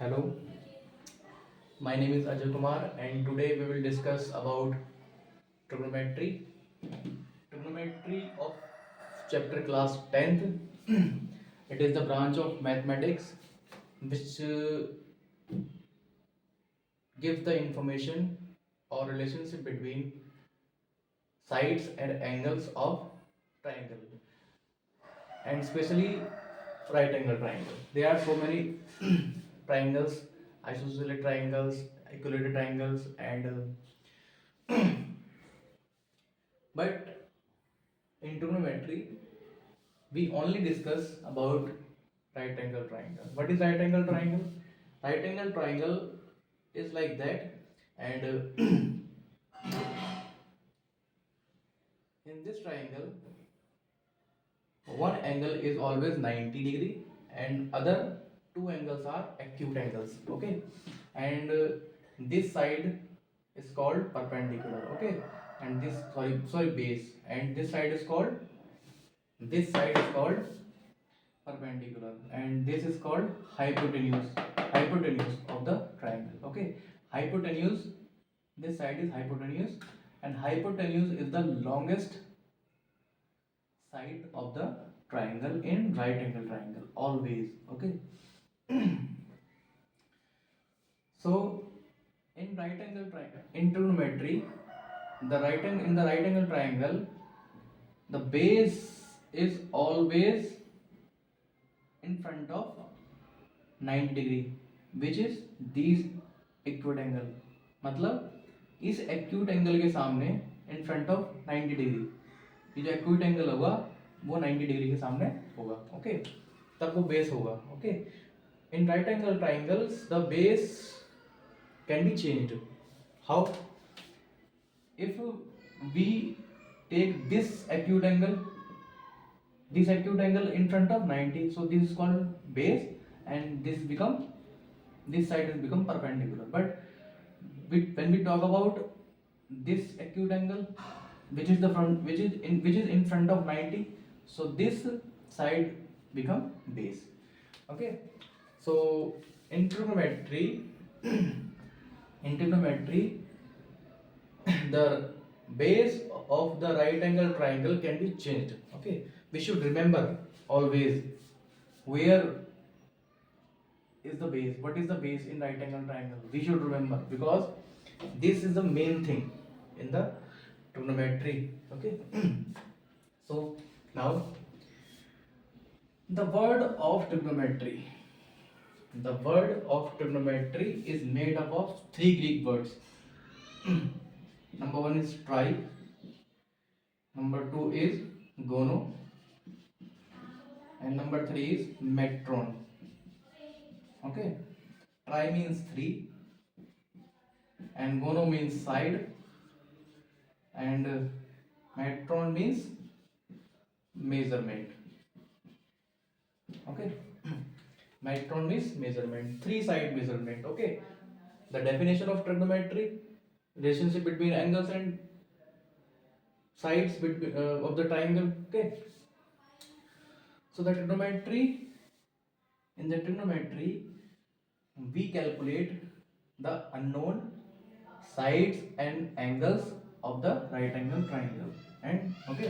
Hello, my name is Ajay Kumar and today we will discuss about trigonometry. Trigonometry of chapter class 10th. It is the branch of mathematics which gives the information or relationship between sides and angles of triangle and especially right angle triangle. There are so many triangles, isosceles triangles, equilateral triangles, and but in trigonometry we only discuss about right angle triangle. What is right angle triangle? Right angle triangle is like that, and in this triangle, one angle is always 90 degree, and other two angles are acute angles. Okay, and this side is called perpendicular. Okay, and this sorry base, and this side is called perpendicular, and this is called hypotenuse of the triangle. Okay, hypotenuse, this side is hypotenuse, and hypotenuse is the longest side of the triangle in right angle triangle always. Okay, so in right angle triangle, in trigonometry, in the right angle triangle, the base is always in front of 90 degree which is these acute angle, मतलब इस acute angle के सामने in front of 90 degree, ये जो acute angle होगा वो 90 degree के सामने होगा. ओके, तब वो बेस होगा. Okay, in right angle triangles the base can be changed. How? if we take this acute angle in front of 90, so this is called base, and this side has become perpendicular. But when we talk about this acute angle which is in front of 90, so this side become base. Okay, so in trigonometry the base of the right angle triangle can be changed. Okay, we should remember always where is the base, what is the base in right angle triangle. We should remember because this is the main thing in the trigonometry. Okay, so now the word of trigonometry, is made up of three Greek words. Number one is tri, number two is gono, and number three is metron. Okay, tri means three, and gono means side, and metron means measurement. Okay, metron means measurement, three side measurement. Okay, the definition of trigonometry: relationship between angles and sides of the triangle. Okay, so in the trigonometry we calculate the unknown sides and angles of the right angle triangle. And okay,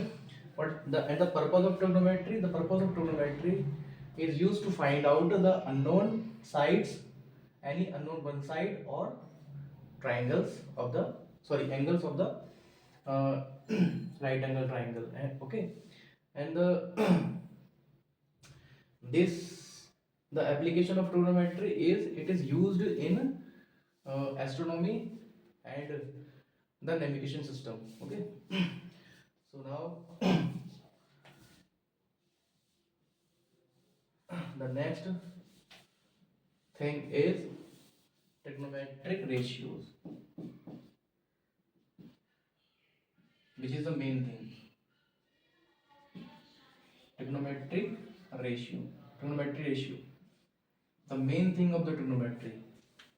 the purpose of trigonometry, is used to find out the unknown sides, any unknown one side, or angles of the right angle triangle. And okay, and this the application of trigonometry is used in astronomy and the navigation system. Okay, so now the next thing is trigonometric ratios, which is the main thing. Trigonometry ratio, the main thing of the trigonometry.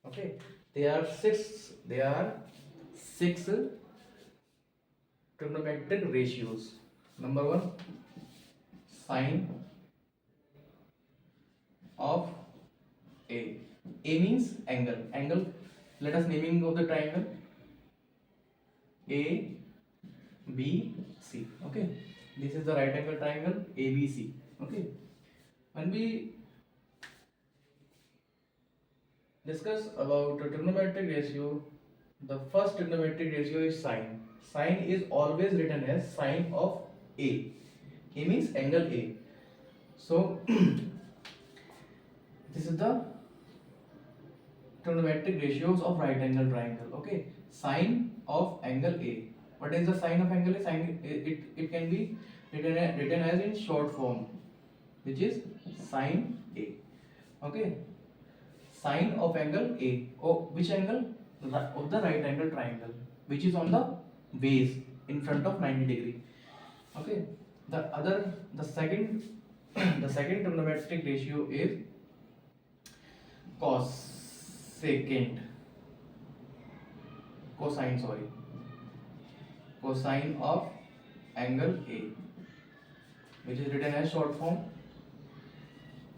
Okay, there are six trigonometric ratios. Number one, sine of A. A means angle. Angle. Let us naming of the triangle. A B C. Okay. This is the right angle triangle ABC. Okay. When we discuss about a trigonometric ratio, the first trigonometric ratio is sine. Sine is always written as sine of A. A means angle A. So this is the trigonometric ratios of right angle triangle. Okay, sine of angle A. What is the sine of angle A? Sine, it can be written as in short form, which is sine A. Okay, sine of angle A. Oh, which angle? Of the right angle triangle, which is on the base in front of 90 degree. Okay, the second the second trigonometric ratio is cosecant cosine sorry cosine of angle A, which is written as short form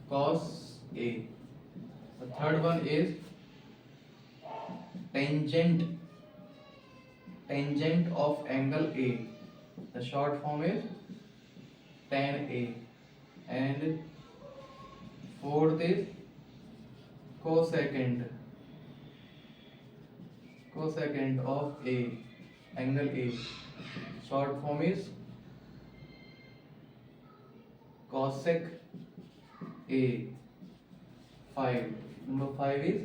cos A. The third one is tangent of angle A. The short form is tan A. And fourth is cosecant of A, angle A. Short form is cosec A. 5. Number 5 is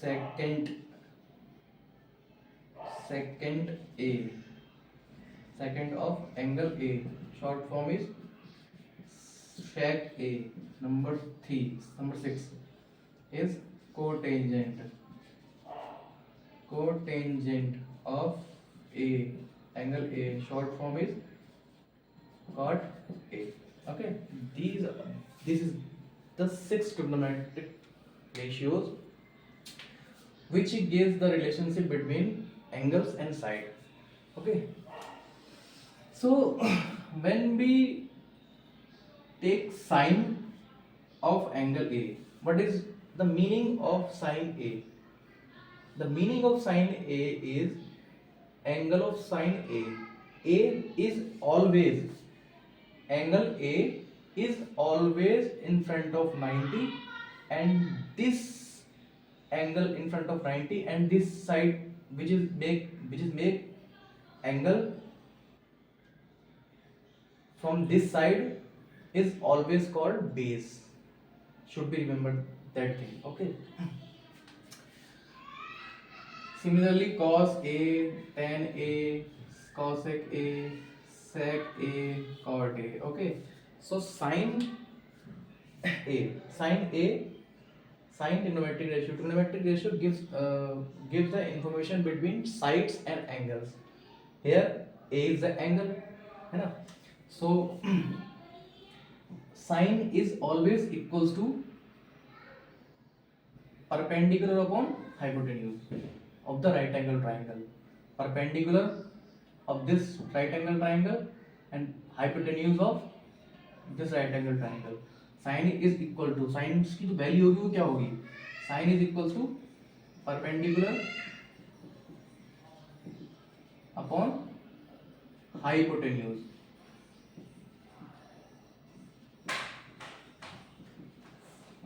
secant A, second of angle A. Short form is sec A. Number 6 is cotangent of A, angle A. Short form is cot A. Okay, this is the 6 trigonometric ratios which gives the relationship between angles and side. Okay, so when we take sine of angle A, what is the meaning of sine A? The meaning of sine A is angle of sine A. Is always angle A is always in front of 90, and this angle in front of 90 and this side which is make angle from this side is always called base. Should be remembered that thing. Okay. Similarly, cos A, tan A, cosec A, sec A, cot A. Okay. So sine trigonometric ratio. Trigonometric ratio gives the information between sides and angles. Here A is the angle, है ना? So sine is always equals to perpendicular upon hypotenuse of the right angle triangle. Perpendicular of this right angle triangle and hypotenuse of this right angle triangle. Sine is equal to, sine की तो value होगी वो क्या होगी? Sine is equals to perpendicular upon hypotenuse.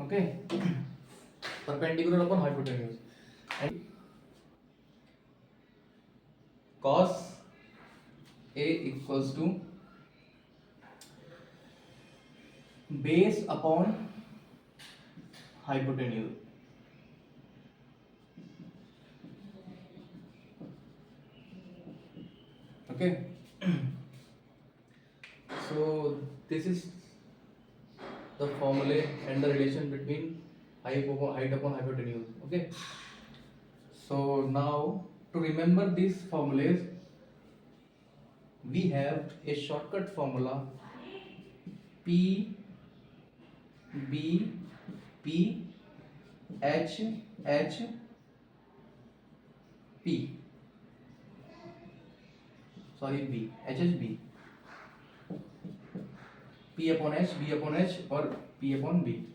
Okay, perpendicular upon hypotenuse. And cos A equals to base upon hypotenuse. Okay. So this is the formula and the relation between height upon hypotenuse. Okay. So now to remember these formulas, we have a shortcut formula P B P H H P. Sorry, B H H B. P upon H, B upon H, or P upon B.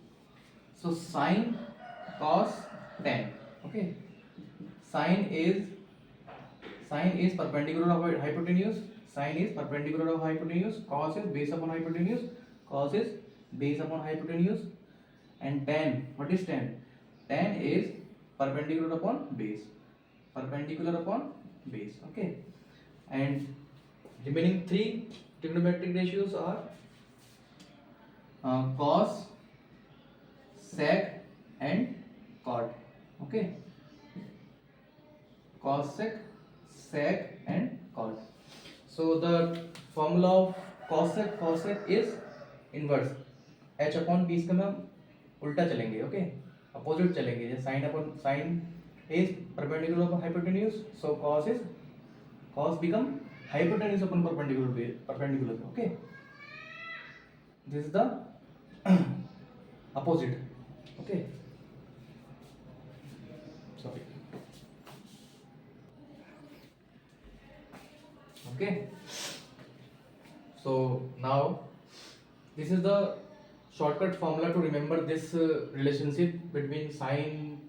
So sine, cos, tan. Okay. Sine is perpendicular of hypotenuse. Sine is perpendicular of hypotenuse. Cos is base upon hypotenuse. Cos is base upon hypotenuse. And tan, what is tan? Tan is perpendicular upon base. Perpendicular upon base. Okay. And remaining three trigonometric ratios are cos, sec, and cot. Okay. Cosec, sec, and cot. So the formula of cosec is inverse. h upon b इसका हम उल्टा चलेंगे. Okay. Opposite चलेंगे. Sine is perpendicular upon hypotenuse. So cos become hypotenuse upon perpendicular. Okay. This is the opposite. Okay. Sorry. Okay. So now this is the shortcut formula to remember this relationship between sine,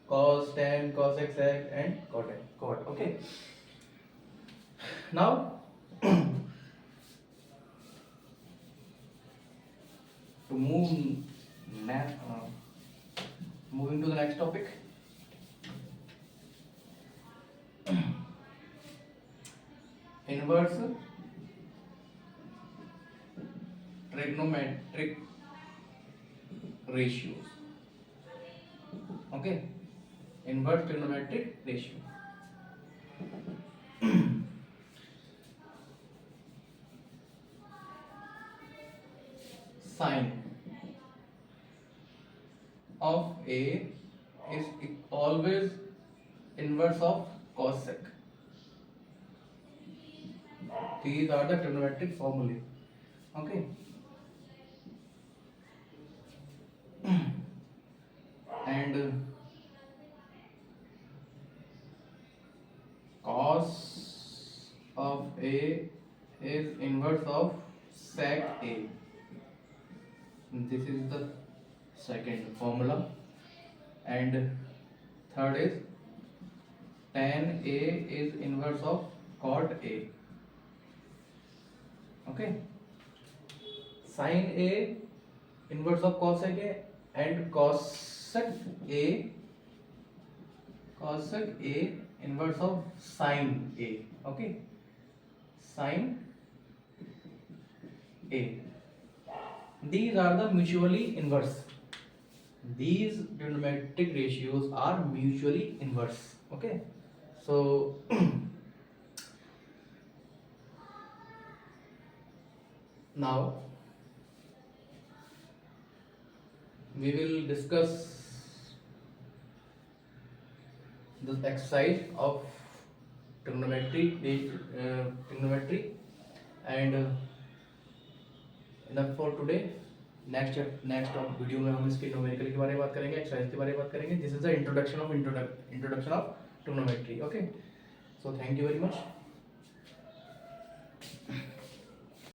cos, tan, cosec, sec, and cot. Okay. Now to moving to the next topic. Inverse trigonometric ratios. Okay. Inverse trigonometric ratio. Sine of A is always inverse of cosec. These are the trigonometric formulae. Okay. And cos of A is inverse of sec A. This is the second formula. And third is tan A is inverse of cot A. Okay. Sine A inverse of cosec A, and cosec A inverse of sine A. Okay. Sine A. These are the mutually inverse. These trigonometric ratios are mutually inverse. Okay. So now we will discuss the exercise of trigonometry and enough for today. Next video में हम इसके numerical के बारे में बात करेंगे, exercise के बारे में बात करेंगे. This is the introduction of trigonometry. Okay. So thank you very much.